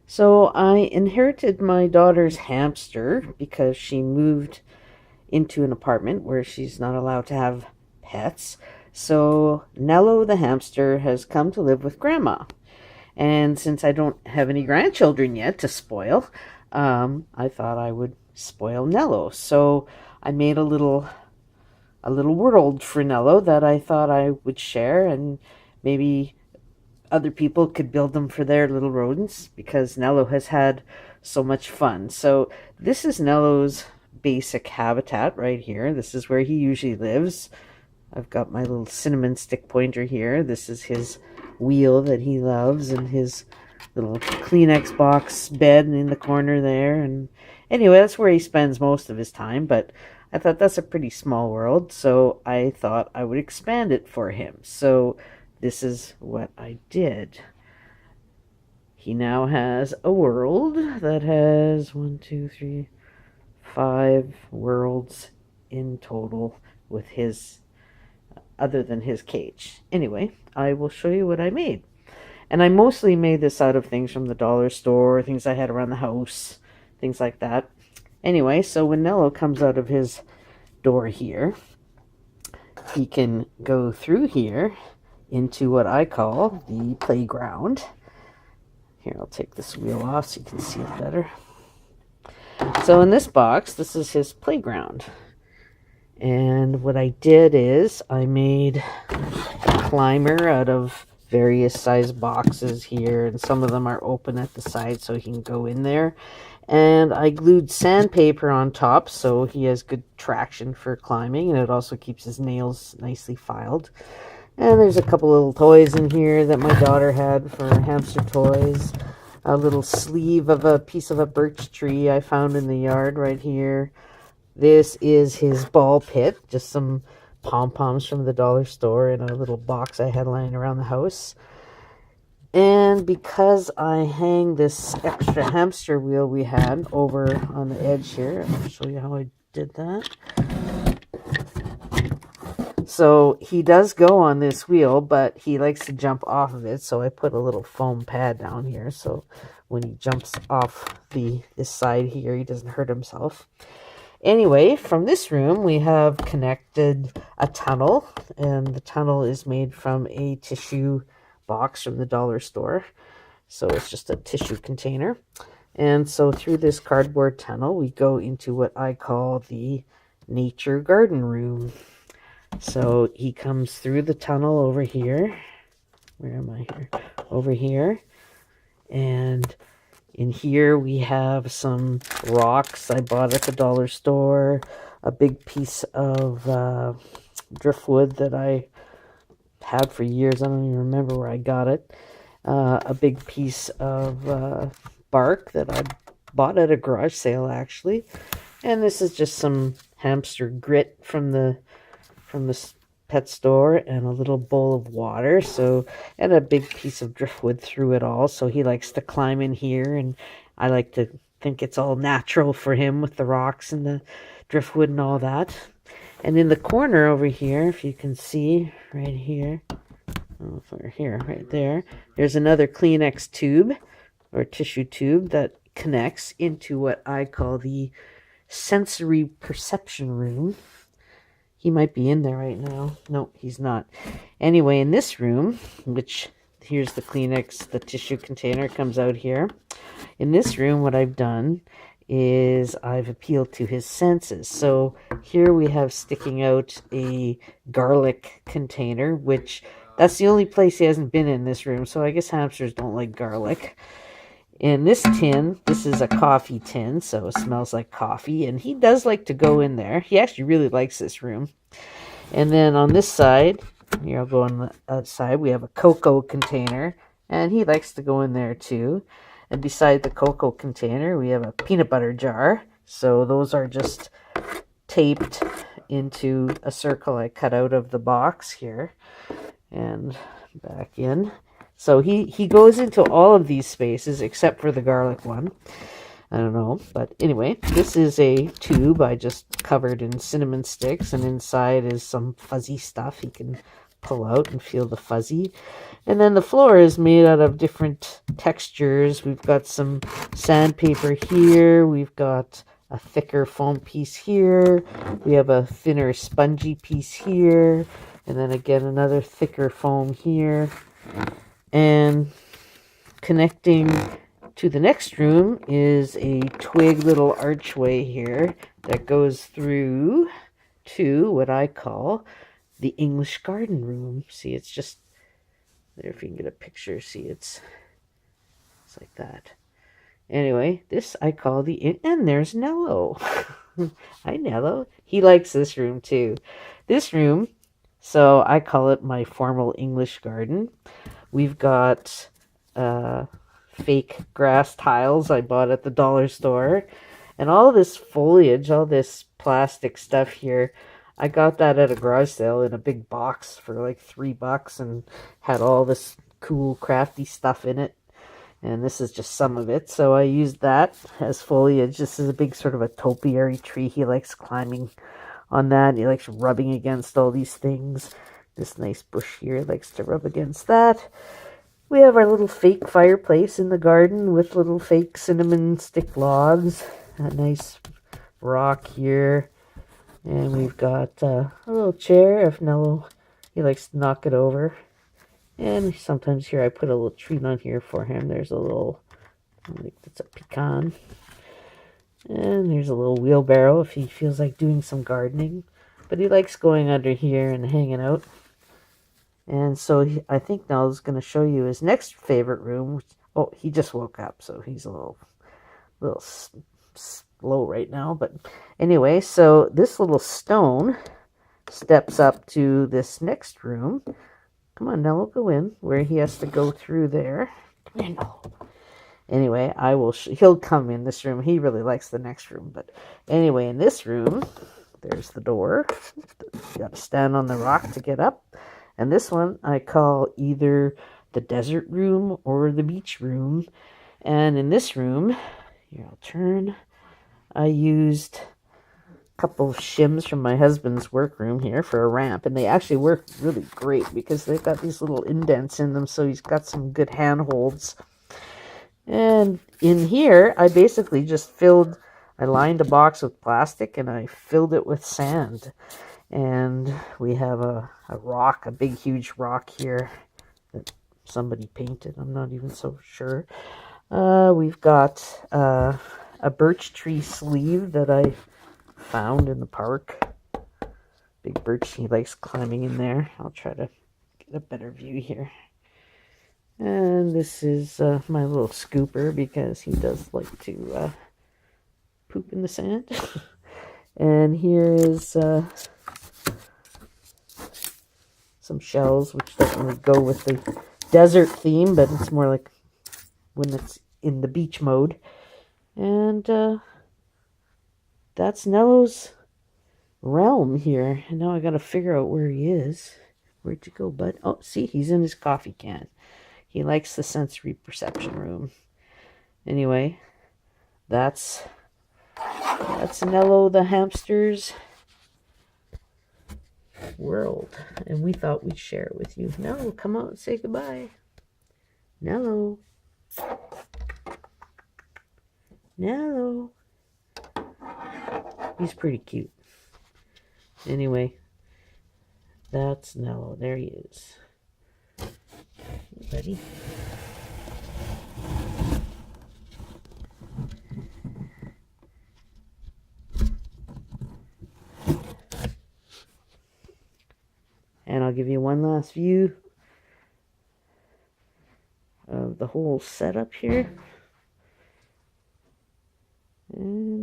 So I inherited my daughter's hamster because she moved into an apartment where she's not allowed to have pets. So Nello the hamster has come to live with Grandma. And since I don't have any grandchildren yet to spoil, I thought I would spoil Nello. So I made a little world for Nello that I thought I would share, and maybe other people could build them for their little rodents because Nello has had so much fun. So this is Nello's basic habitat right here. This is where he usually lives. I've got my little cinnamon stick pointer here. This is his wheel that he loves, and his little Kleenex box bed in the corner there. And anyway, that's where he spends most of his time. But I thought that's a pretty small world, so I thought I would expand it for him. So this is what I did. He now has a world that has 5 worlds in total with his other than his cage. Anyway, I will show you what I made. And I mostly made this out of things from the dollar store, things I had around the house, things like that. Anyway, so when Nello comes out of his door here, he can go through here into what I call the playground. Here, I'll take this wheel off so you can see it better. So in this box, this is his playground. And what I did is I made a climber out of various size boxes here, and some of them are open at the side so he can go in there. And I glued sandpaper on top so he has good traction for climbing, and it also keeps his nails nicely filed. And there's a couple little toys in here that my daughter had for hamster toys. A little sleeve of a piece of a birch tree I found in the yard right here. This is his ball pit, just some pom-poms from the dollar store in a little box I had lying around the house. And because I hang this extra hamster wheel we had over on the edge here, I'll show you how I did that. So he does go on this wheel, but he likes to jump off of it, so I put a little foam pad down here so when he jumps off this side here, he doesn't hurt himself. Anyway, from this room, we have connected a tunnel, and the tunnel is made from a tissue box from the dollar store. So it's just a tissue container. And so through this cardboard tunnel, we go into what I call the nature garden room. So he comes through the tunnel over here. Where am I here? Over here. And in here we have some rocks I bought at the dollar store, a big piece of driftwood that I had for years. I don't even remember where I got it. A big piece of bark that I bought at a garage sale, actually. And this is just some hamster grit from the pet store, and a little bowl of water, and a big piece of driftwood through it all. So he likes to climb in here, and I like to think it's all natural for him with the rocks and the driftwood and all that. And in the corner over here, if you can see right here, right there, there's another Kleenex tube or tissue tube that connects into what I call the sensory perception room. He might be in there right now. No, he's not. Anyway, in this room, which here's the Kleenex, the tissue container comes out here. In this room, what I've done is I've appealed to his senses. So here we have sticking out a garlic container, which that's the only place he hasn't been in this room. So I guess hamsters don't like garlic. In this tin, this is a coffee tin, so it smells like coffee, and he does like to go in there. He actually really likes this room. And then on this side, here I'll go on the outside, we have a cocoa container, and he likes to go in there too. And beside the cocoa container, we have a peanut butter jar. So those are just taped into a circle I cut out of the box here and back in. So he goes into all of these spaces except for the garlic one. I don't know. But anyway, this is a tube I just covered in cinnamon sticks, and inside is some fuzzy stuff he can pull out and feel the fuzzy. And then the floor is made out of different textures. We've got some sandpaper here. We've got a thicker foam piece here. We have a thinner spongy piece here. And then again, another thicker foam here. And connecting to the next room is a twig little archway here that goes through to what I call the English garden room. See, it's just there. If you can get a picture, see, it's like that. Anyway, this I call the, and there's Nello. Hi, Nello. He likes this room too. This room, so I call it my formal English garden. We've got fake grass tiles I bought at the dollar store. And all this foliage, all this plastic stuff here, I got that at a garage sale in a big box for like $3 and had all this cool crafty stuff in it. And this is just some of it. So I used that as foliage. This is a big sort of a topiary tree. He likes climbing on that. He likes rubbing against all these things. This nice bush here likes to rub against that. We have our little fake fireplace in the garden with little fake cinnamon stick logs. A nice rock here. And we've got a little chair if Nello, he likes to knock it over. And sometimes here I put a little treat on here for him. There's a little, I think that's a pecan. And there's a little wheelbarrow if he feels like doing some gardening. But he likes going under here and hanging out. And so I think Nello's going to show you his next favorite room. Oh, he just woke up, so he's a little slow right now. But anyway, so this little stone steps up to this next room. Come on, Nello, go in, where he has to go through there. Come here, Nello. Anyway, he'll come in this room. He really likes the next room. But anyway, in this room, there's the door. You got to stand on the rock to get up. And this one I call either the desert room or the beach room. And in this room, here I'll turn, I used couple of shims from my husband's workroom here for a ramp, and they actually work really great because they've got these little indents in them, so he's got some good handholds. And in here I basically just I lined a box with plastic and I filled it with sand. And we have a rock, a big huge rock here that somebody painted. I'm not even so sure. We've got a birch tree sleeve that I found in the park. Big birch, he likes climbing in there. I'll try to get a better view here. And this is my little scooper because he does like to poop in the sand. And here is some shells, which doesn't really go with the desert theme, but it's more like when it's in the beach mode. And that's Nello's realm here. And now I gotta figure out where he is. Where'd you go, bud? Oh, see, he's in his coffee can. He likes the sensory perception room. Anyway, that's Nello the hamster's world. And we thought we'd share it with you. Nello, come out and say goodbye. Nello. Nello. He's pretty cute. Anyway, that's Nello. There he is. Hey, buddy. And I'll give you one last view of the whole setup here. And